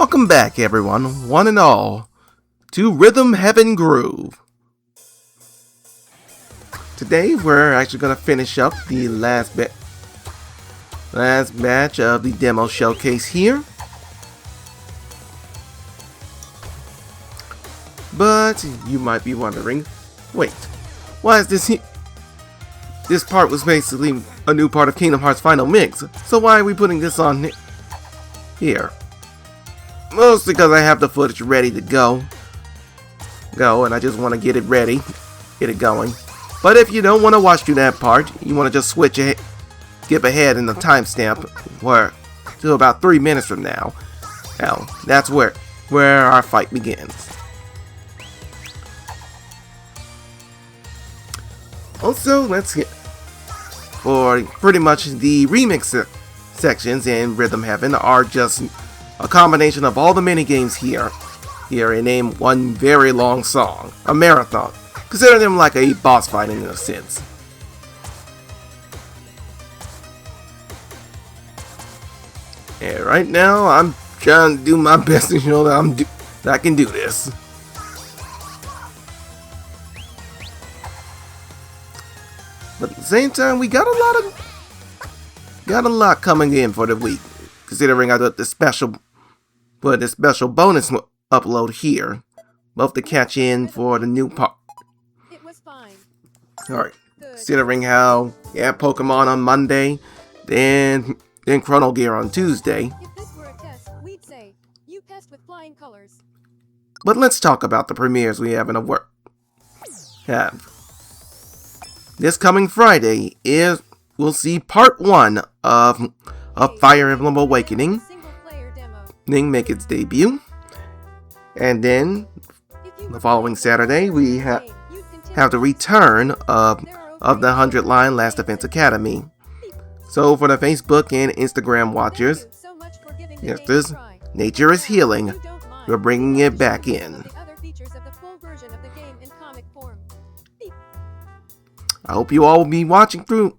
Welcome back, everyone, one and all, to Rhythm Heaven Groove. Today, we're actually going to finish up the last batch of the demo showcase here. But you might be wondering, wait, why is this here? This part was basically a new part of Kingdom Hearts Final Mix, so why are we putting this on here? Mostly because I have the footage ready to go, and I just want to get it ready, get it going. But if you don't want to watch through that part, you want to just skip ahead in the timestamp to about 3 minutes from now. Now, that's where our fight begins. Also, let's get for pretty much the remix sections in Rhythm Heaven are just a combination of all the minigames here and name one very long song, a marathon. Consider them like a boss fight in a sense. And right now, I'm trying to do my best to show that I can do this. But at the same time, we got a lot coming in for the week. Considering I did the special bonus upload here, both to catch in for the new part. It was fine. Alright, considering how Pokemon on Monday, then Chrono Gear on Tuesday. If this were a test, we'd say you passed with flying colors. But let's talk about the premieres we have in the work. This coming Friday we'll see part 1 of Fire Emblem Awakening make its debut, and then the following Saturday we have the return of the 100-line Last Defense Academy. So for the Facebook and Instagram watchers, yes, this Nature is Healing, we're bringing it back in. I hope you all will be watching through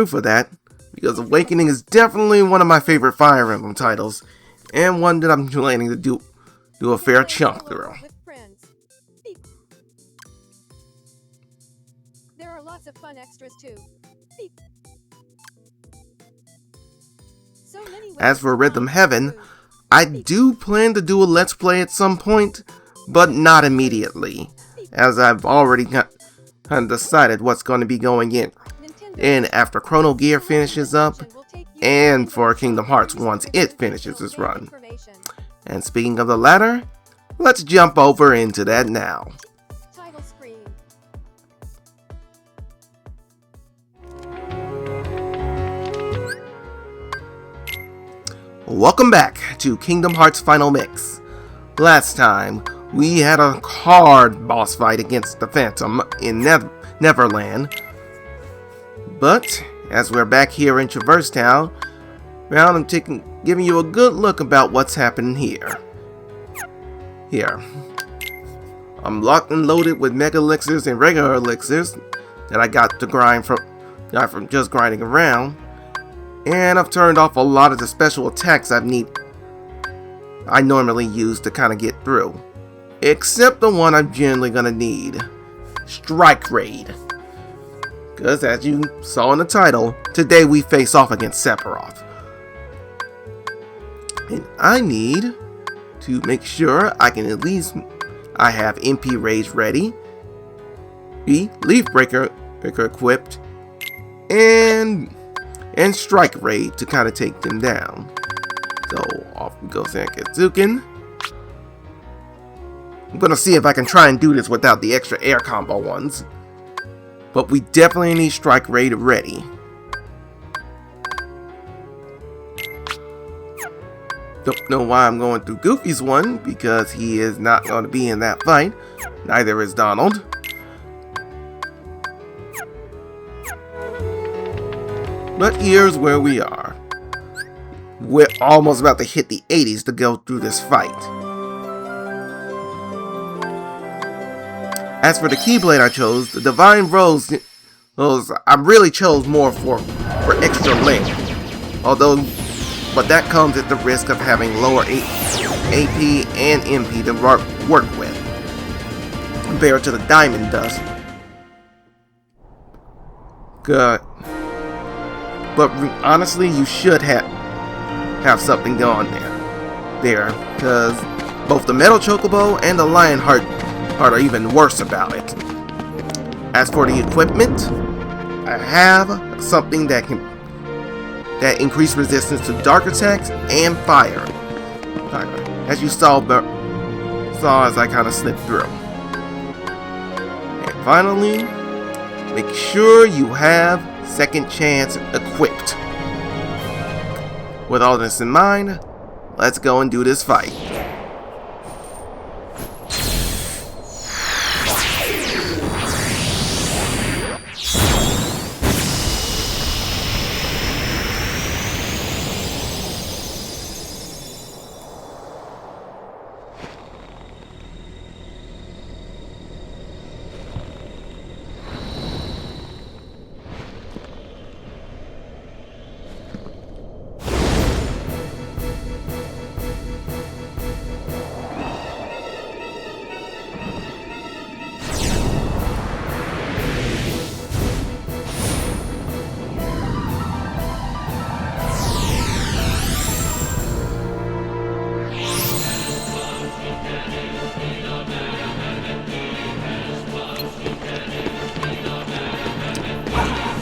for that, because Awakening is definitely one of my favorite Fire Emblem titles, and one that I'm planning to do a fair chunk through. There are lots of fun extras too. As for Rhythm Heaven, I do plan to do a Let's Play at some point, but not immediately, as I've already decided what's going to be going in after Chrono Gear finishes up, and for Kingdom Hearts once it finishes its run. And speaking of the latter, let's jump over into that now. Title screen. Welcome back to Kingdom Hearts Final Mix. Last time, we had a hard boss fight against the Phantom in Neverland. But, as we're back here in Traverse Town, I'm giving you a good look about what's happening here. I'm locked and loaded with Mega Elixirs and regular Elixirs that I got to grind from just grinding around. And I've turned off a lot of the special attacks I normally use to kind of get through. Except the one I'm generally gonna need, Strike Raid. Because as you saw in the title, today we face off against Sephiroth. And I need to make sure I have MP Rage ready, Leaf Breaker equipped, and Strike Raid to kind of take them down. So off we go, Sanketsuken. I'm gonna see if I can try and do this without the extra air combo ones. But we definitely need Strike Raid ready. Don't know why I'm going through Goofy's one, because he is not going to be in that fight. Neither is Donald. But here's where we are. We're almost about to hit the 80s to go through this fight. As for the Keyblade I chose, the Divine Rose, I really chose more for extra length. Although but that comes at the risk of having lower AP and MP to work with, compared to the Diamond does. Good. But honestly, you should have something going there, because both the Metal Chocobo and the Lionheart are even worse about it. As for the equipment, I have something that increase resistance to dark attacks and fire, as you saw as I kind of slipped through. And finally, make sure you have Second Chance equipped. With all this in mind, let's go and do this fight.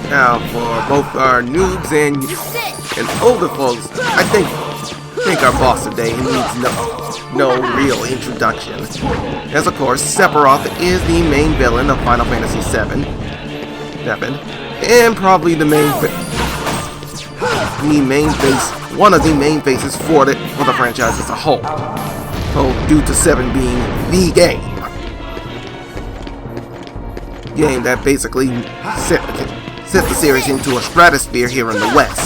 Now, for both our noobs and older folks, I think our boss today needs no real introduction. As of course, Sephiroth is the main villain of Final Fantasy VII, and probably one of the main faces for the franchise as a whole. Due to 7 being the game that basically set the series into a stratosphere here in the West.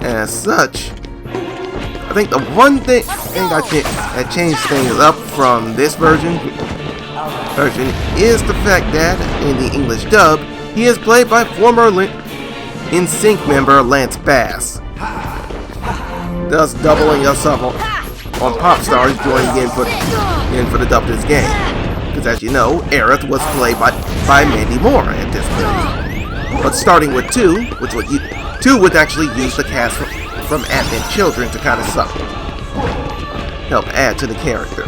As such, I think the one thing I think that changed things up from this version is the fact that in the English dub, he is played by former NSYNC member Lance Bass, thus doubling us up on Popstars joining in for the dub of this game. Because as you know, Aerith was played by Mandy Moore at this point. But starting with 2, which would actually use the cast from Advent Children to kind of help add to the character.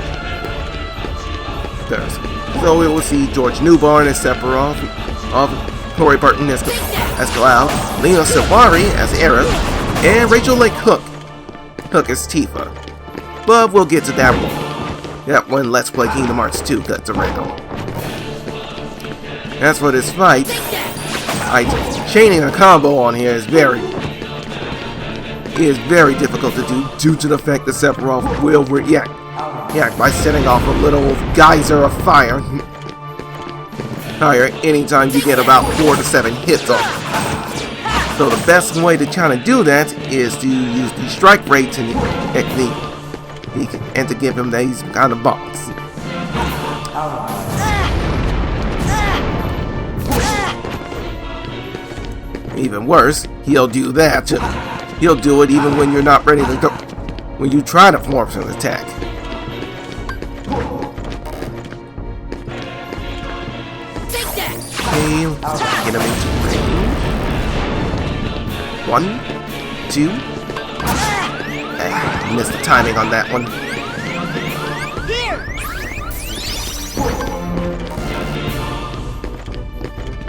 So we will see George Newbern as Sephiroth, Corey Burton as Cloud, Lena Silvari as Aerith, and Rachel Lake Hook as Tifa. But we'll get to that when Let's Play Kingdom Hearts 2 cuts around. As for this fight, chaining a combo on here is very difficult to do due to the fact that Sephiroth will react by setting off a little geyser of fire anytime you get about 4 to 7 hits on it. So the best way to try to do that is to use the strike rate technique and to give him these kind of bumps. Even worse, he'll do that. He'll do it even when you're not ready to go. When you try to perform an attack. Okay, get him into range. 1, 2. Missed the timing on that one. Here.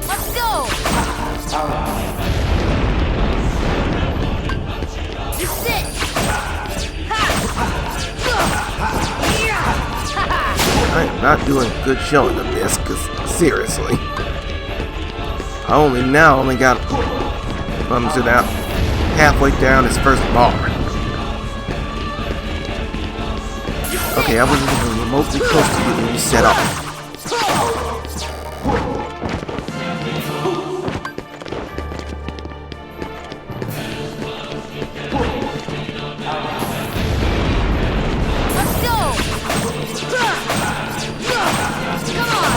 Let's go. You sit. I am not doing a good showing of this, because seriously, I only got bums it out halfway down his first bar. Okay, I wasn't even remotely close to you when you set off. Let's go. Come on.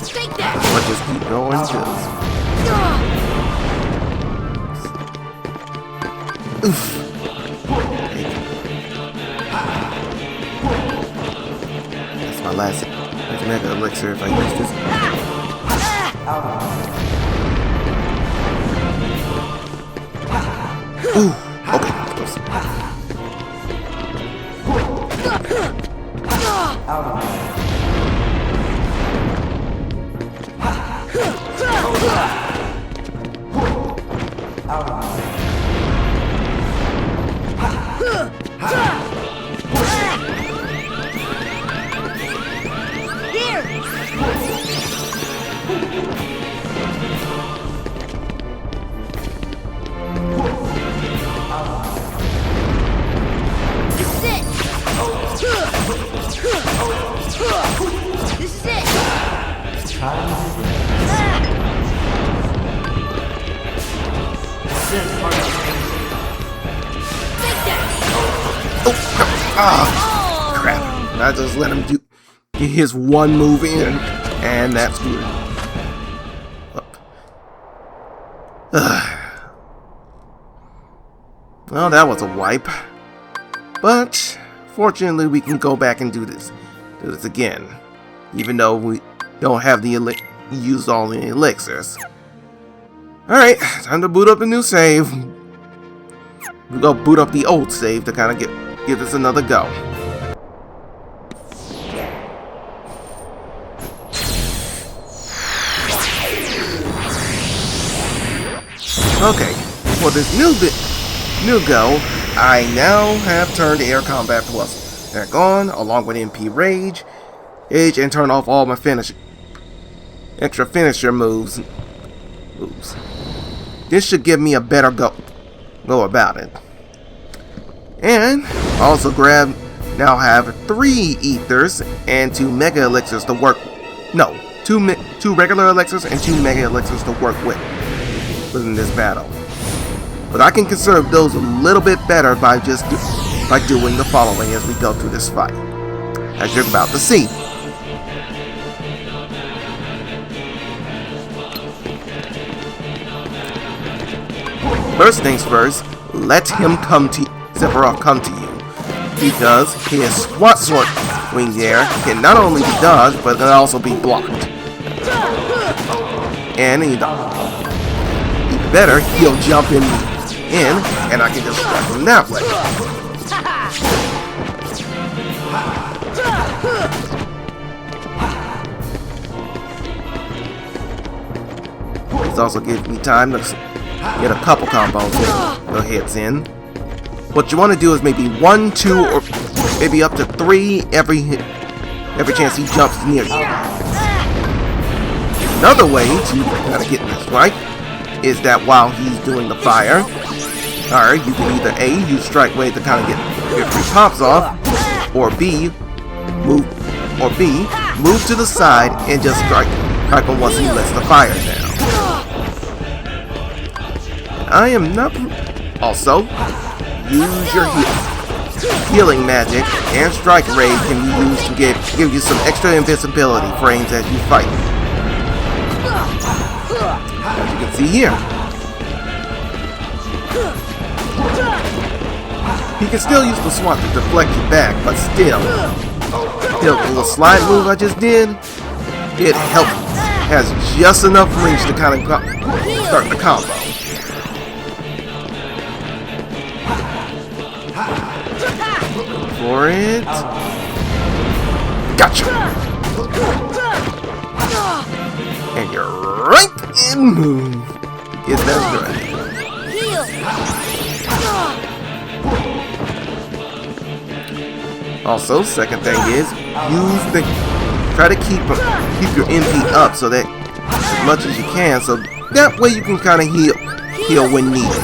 Take that. Let's just keep going, last Mega Elixir if I use this. Ooh, okay, close. This is it! Ah, crap. I just let him do get his one move in, and that's good. Well, that was a wipe. But fortunately, we can go back and do this again, even though we don't have the use all the elixirs. All right, time to boot up a new save. We'll go boot up the old save to kind of give this another go. Okay, for this new go, I now have turned Air Combat Plus back on, along with MP Rage, and turn off all my extra finisher moves. This should give me a better go about it. And also now have 3 ethers and 2 mega elixirs to work. No, 2 regular elixirs and 2 mega elixirs to work with within this battle. But I can conserve those a little bit better by doing the following as we go through this fight, as you're about to see. First things first, let him Sephiroth come to you, because his SWAT swing there can not only be dodged, but can also be blocked. And even better, he'll jump in, and I can just strike him that way. This also gives me time to get a couple combos or hits in. What you want to do is maybe 1, 2, or maybe up to 3 every chance he jumps near you. Another way to kind of get this right is that while he's doing the fire, you can either A, use Strike Wave to kind of get your 3 pops off, or B, move to the side and just strike him once he lets the fire down. I am not. Also, use your healing magic and Strike Raid can be used to give you some extra invincibility frames as you fight. As you can see here. He can still use the SWAT to deflect you back, but still, the little slide move I just did, it has just enough reach to kind of start the combo. For it. Gotcha! And you're right in move. Get that right. Also, second thing is try to keep your MP up so that as much as you can, so that way you can kind of heal when needed.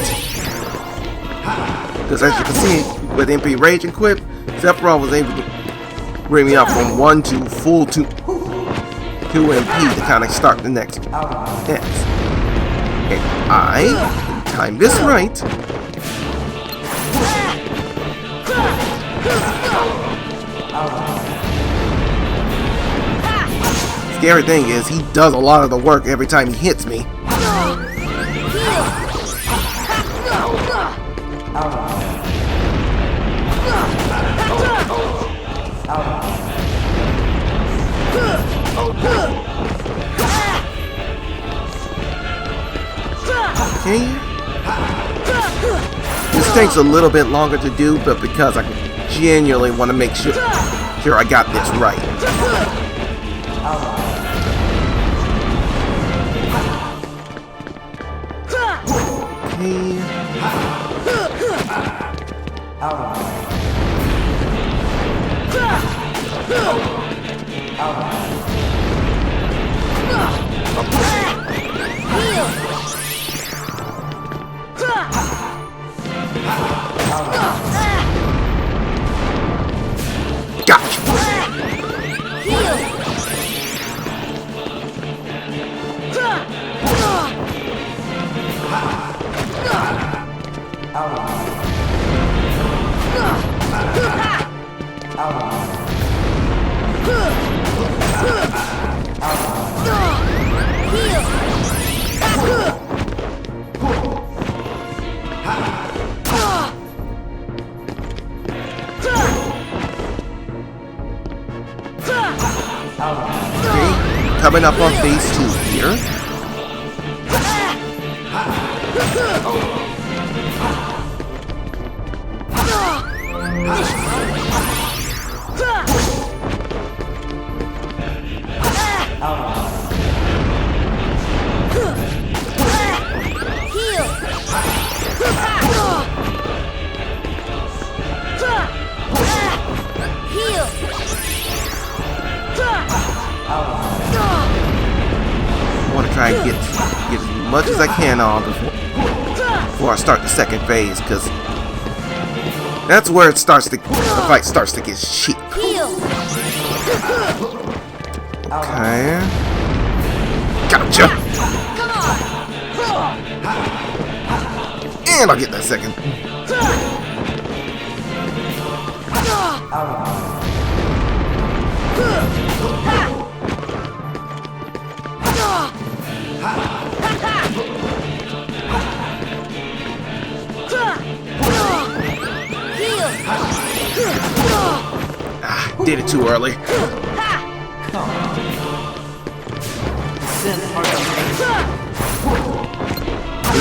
Because as you can see, with MP Rage equipped, Sephiroth was able to bring me up from 1 to full 2 MP to kind of start the next. And I can time this right. Scary thing is, he does a lot of the work every time he hits me. Okay. This takes a little bit longer to do, but because I genuinely want to make sure I got this right. Coming up on phase 2 here. I want to try and get as much as I can on before I start the second phase, because that's where it starts to the fight starts to get cheap. Okay. Gotcha. And I'll get that second. Did it too early. In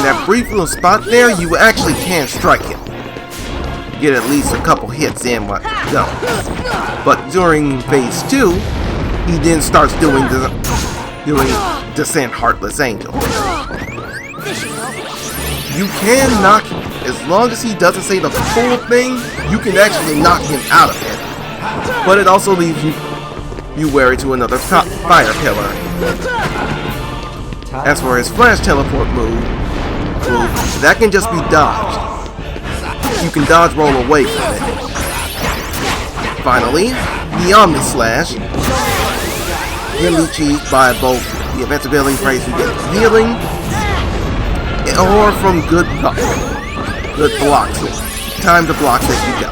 that brief little spot there, you actually can strike him. Get at least a couple hits in one go. But during phase 2, he then starts doing Descent Heartless Angel. You can knock him. As long as he doesn't say the full thing, you can actually knock him out of it. But it also leaves you wary to another fire pillar. As for his flash teleport move, that can just be dodged. You can dodge roll away from it. Finally, the Omni Slash can be achieved by both the invincibility praise you get from healing, or from good blocks. Time to block as you go.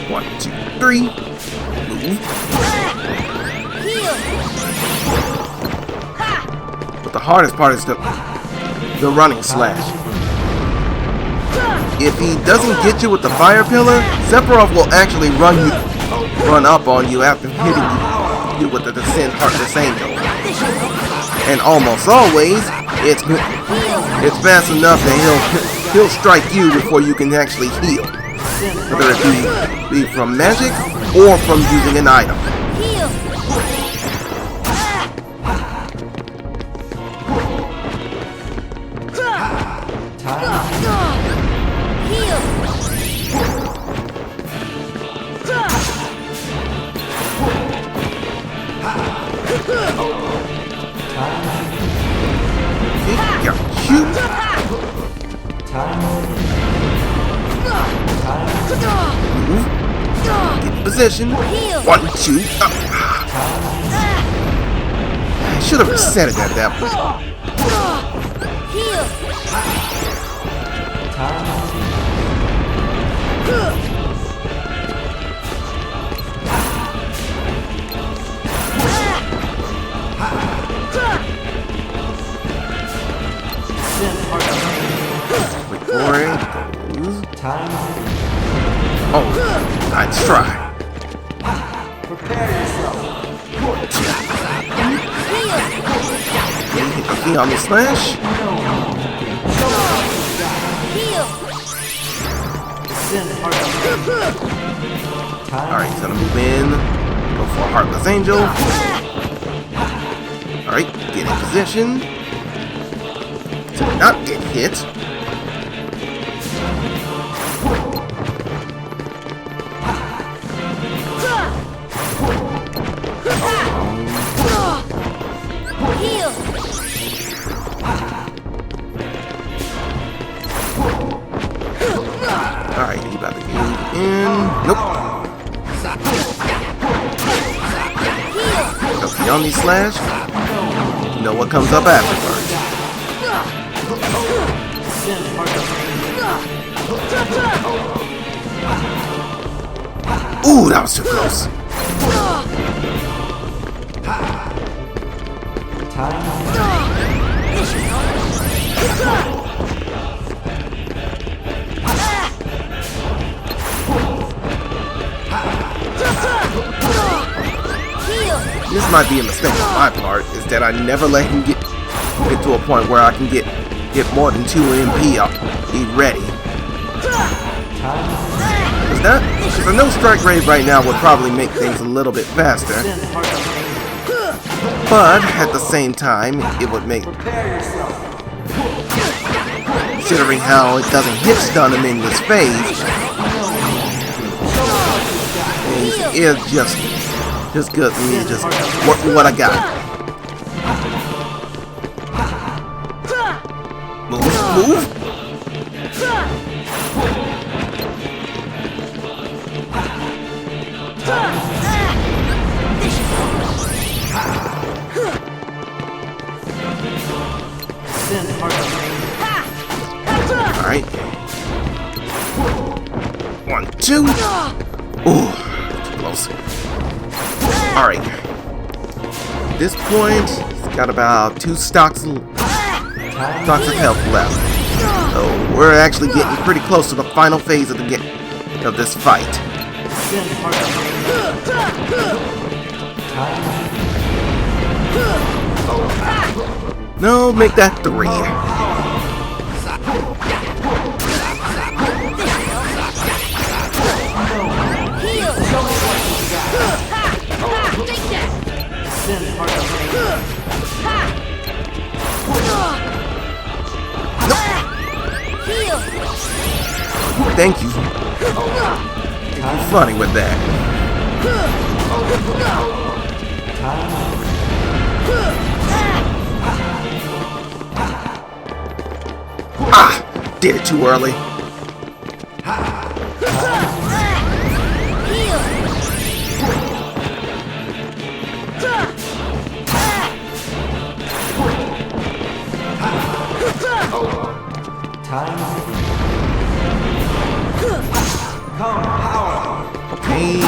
One, two, three. Move. But the hardest part is the running slash. If he doesn't get you with the fire pillar, Sephiroth will actually run up on you after hitting you with the Descent Heartless Angel. And almost always, it's fast enough that he'll strike you before you can actually heal. Whether it be from magic or from using an item. Get in position. 1, 2. I should have reset it at that point. Oh, nice try. Hit on the slash. Alright, he's gonna move in. Go for a Heartless Angel. Alright, get in position. To not get hit. Alright, he about to get in. Nope. Okay, on these slash. You know what comes up afterwards. Ooh, that was too close. This might be a mistake on my part, is that I never let him get to a point where I can get more than 2 MP up. Be ready. Because a no strike rate right now would probably make things a little bit faster. But at the same time, it would make, considering how it doesn't hit stun him in this phase, it's just good for me to just work with what I got. Move. Alright. 1, 2. Ooh, too close. Alright. At this point, he's got about 2 stocks of health left. So we're actually getting pretty close to the final phase of this fight. No, make that 3. Thank you. You're funny with that. Ah! Did it too early. Okay.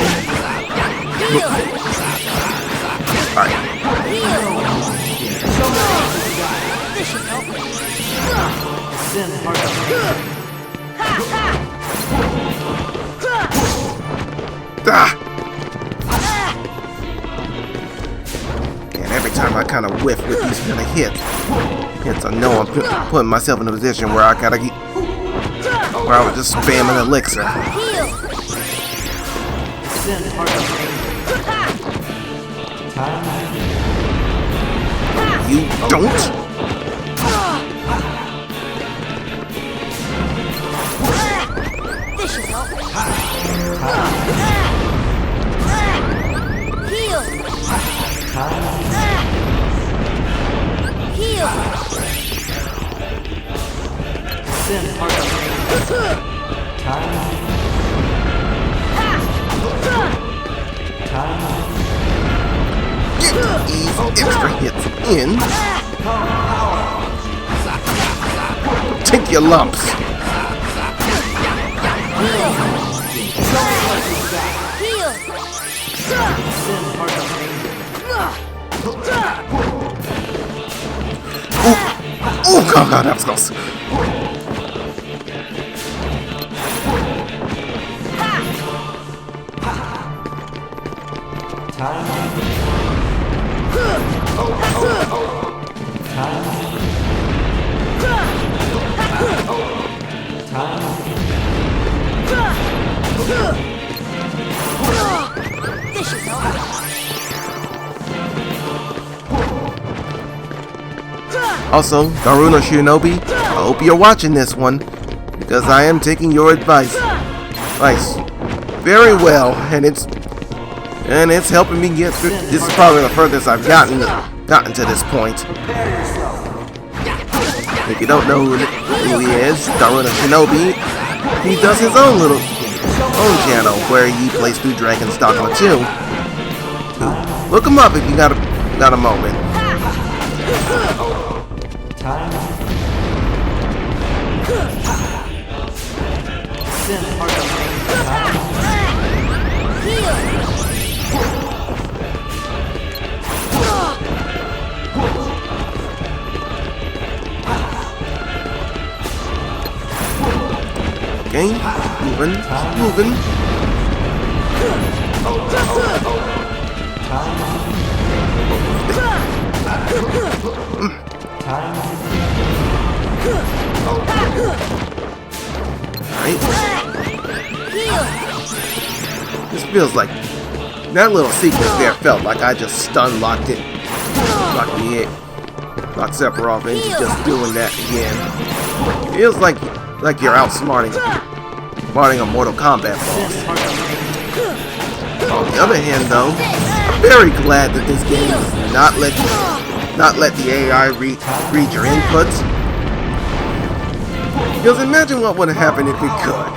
Alright. Ah! And every time I kind of whiff with these kind of hits, I know I'm putting myself in a position where I gotta get, where I was just spamming elixir. You don't? This should help. Heal. Get these extra hits in. Take your lumps. Oh god, that was close. This should help. Also, Daruna Shinobi, I hope you're watching this one, because I am taking your advice very well, and it's helping me get through. This is probably the furthest I've gotten to this point. If you don't know who he is, Daruna Shinobi, he does his own channel where he plays through Dragon's Dogma 2. Look him up if you got a moment. Okay, moving. Right. This feels like that little sequence there felt like I just stun locked it, locked Sephiroth into just doing that again. Feels like you're outsmarting a Mortal Kombat boss. On the other hand, though, I'm very glad that this game does not let the AI read your inputs. Because imagine what would have happened if it could.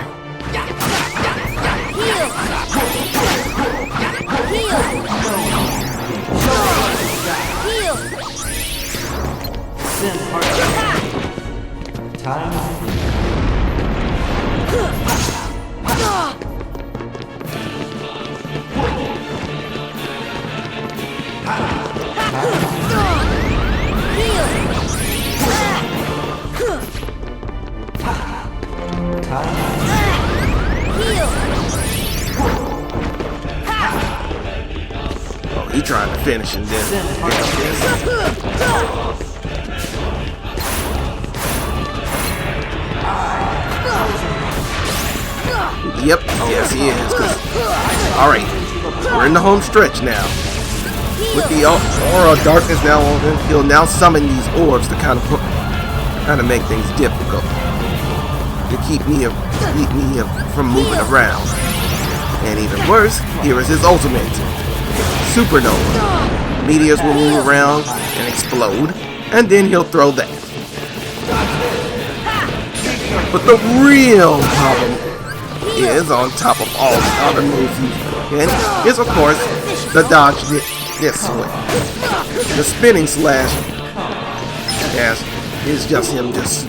Oh, he trying to finish and then Yep, yes he is. Alright, we're in the home stretch now. With the aura of darkness now on him, he'll now summon these orbs to kind of make things difficult. To keep me from moving around. And even worse, here is his ultimate. Supernova. Meteors will move around and explode, and then he'll throw that. But the real problem is, on top of all the other moves he's in, is of course the dodge this way. The spinning slash is just him just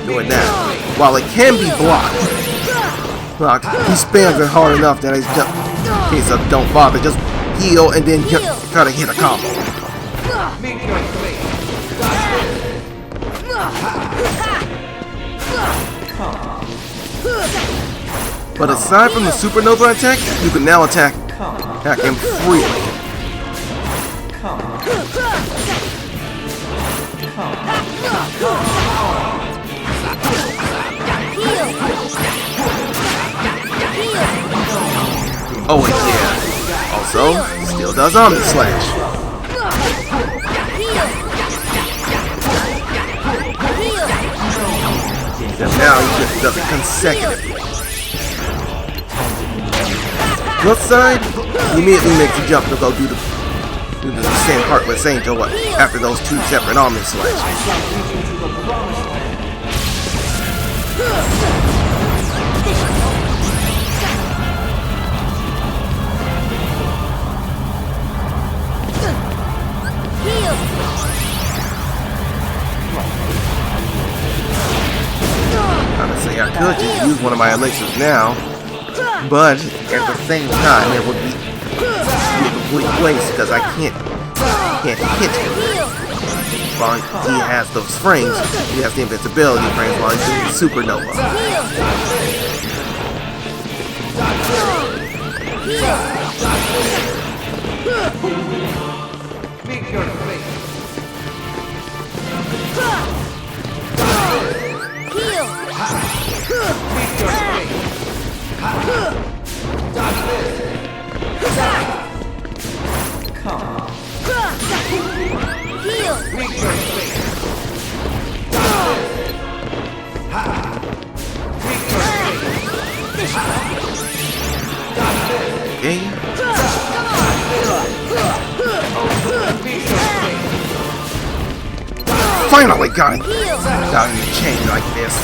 doing that. While it can be blocked, he spams it hard enough that he's just, in case of don't bother, just heal and then try to hit a combo. But aside from the supernova attack, you can now attack him freely. Oh wait, yeah. Also, still does Omni Slash. And now he just does it consecutively. Plus side, he immediately makes a jump to go do the same Heartless Angel after those two separate Omni Slashes. Honestly, I could just use one of my elixirs now, but at the same time it would be a complete waste because I can't hit him. While he has those frames, he has the invincibility frames while he's doing the supernova. Okay. Finally got it! Got you chained like this.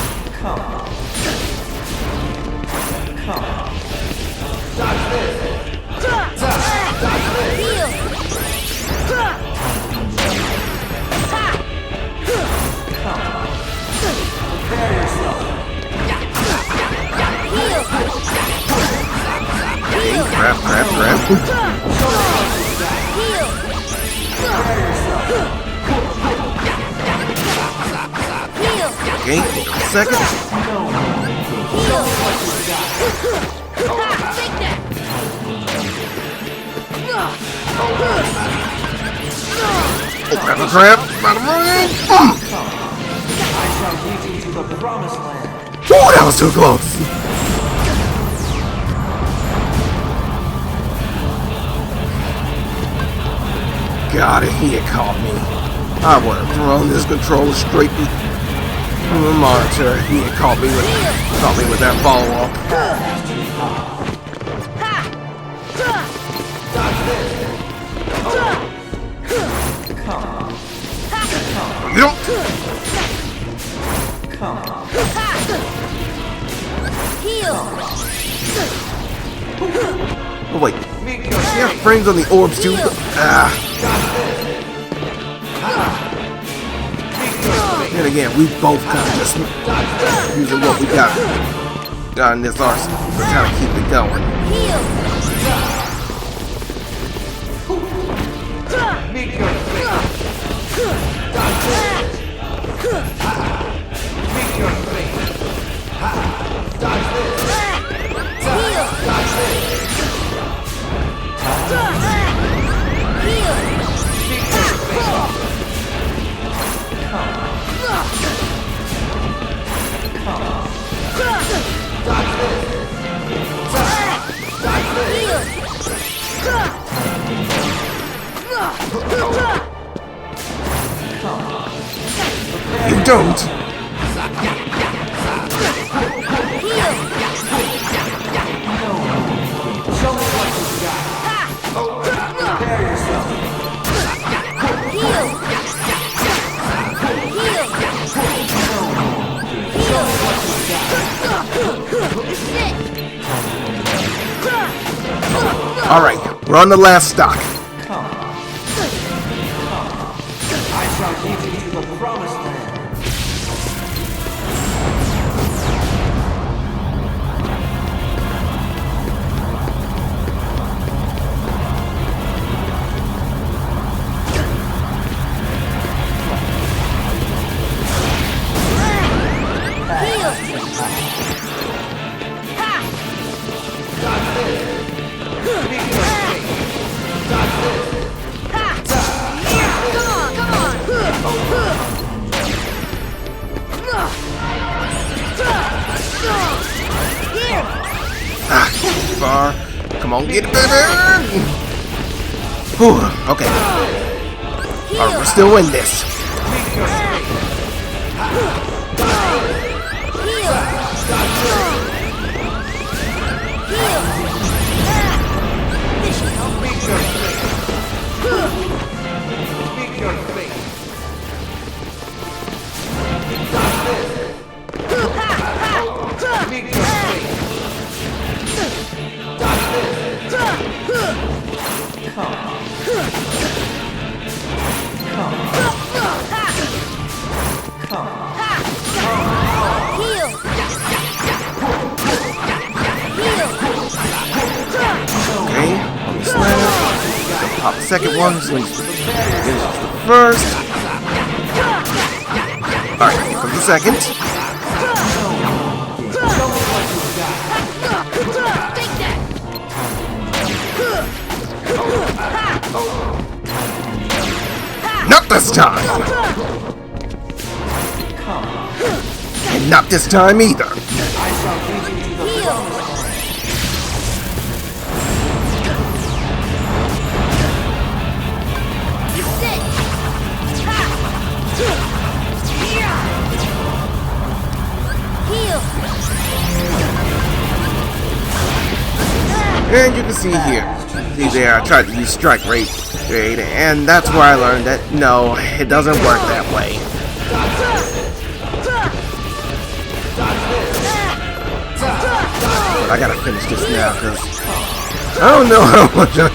Crap, crap, crap. Okay, second. Oh, crap, crap. Bottom right. Oh, that was too close. God, if he had caught me, I would have thrown this controller straight in the monitor. He had caught me with that follow-up. Yup. Oh wait, you have frames on the orbs too? And again, we both kind of just using what we got in this arsenal to kind of keep it going. You don't. All right, we're on the last stock. I shall lead you to the promised land. Far. Come on, get it better. Whew, okay. Alright, we're still in this. Pop the second one, so he's the first. Alright, here comes the second. Not this time! And not this time either! And you can see here, see there, I tried to use strike rate, and that's where I learned that no, it doesn't work that way. But I gotta finish this now, because I don't know how much I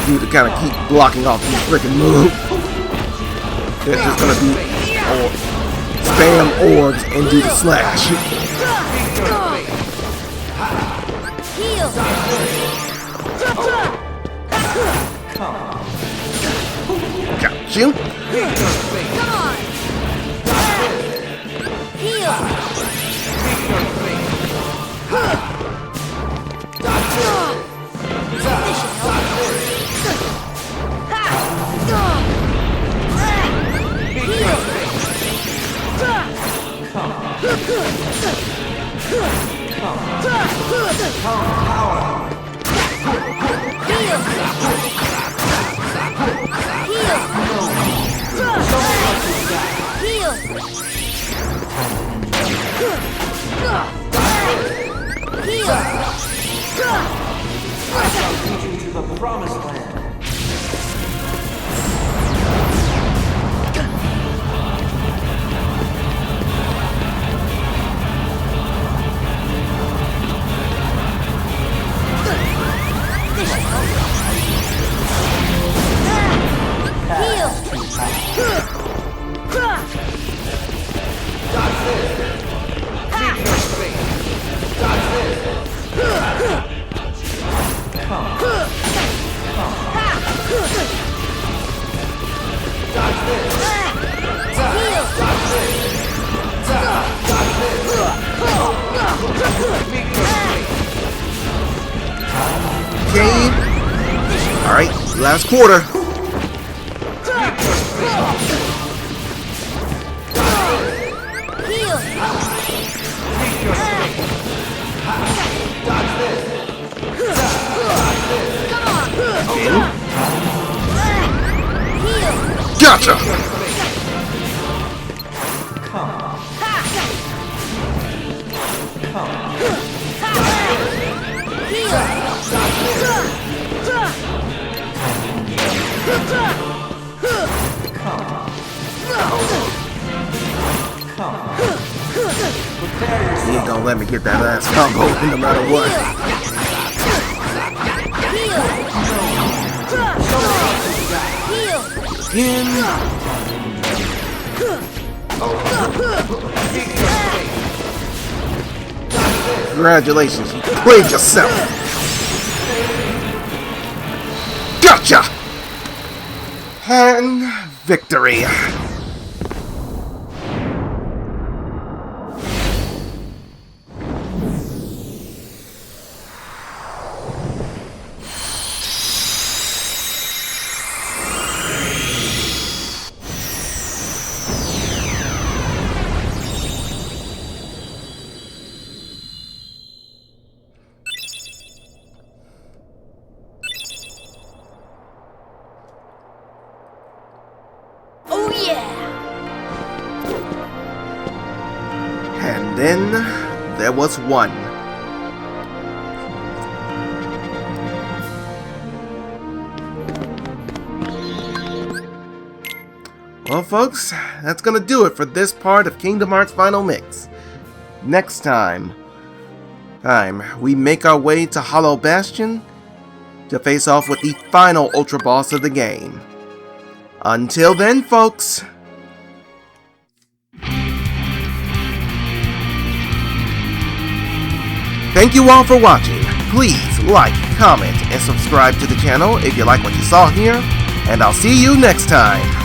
do to kind of keep blocking off these freaking moves. They're just gonna be spam orbs and do the slash. Got you. Come on. Heal. I shall lead you to the promised land. Okay. Alright, last quarter. Gotcha! You ain't gonna let me get that last combo no matter what. Again. Congratulations, you played yourself. Gotcha! And victory. And then there was one. Well, folks, that's gonna do it for this part of Kingdom Hearts Final Mix. Next time, we make our way to Hollow Bastion to face off with the final Ultra Boss of the game. Until then, folks. Thank you all for watching. Please like, comment, and subscribe to the channel if you like what you saw here, and I'll see you next time.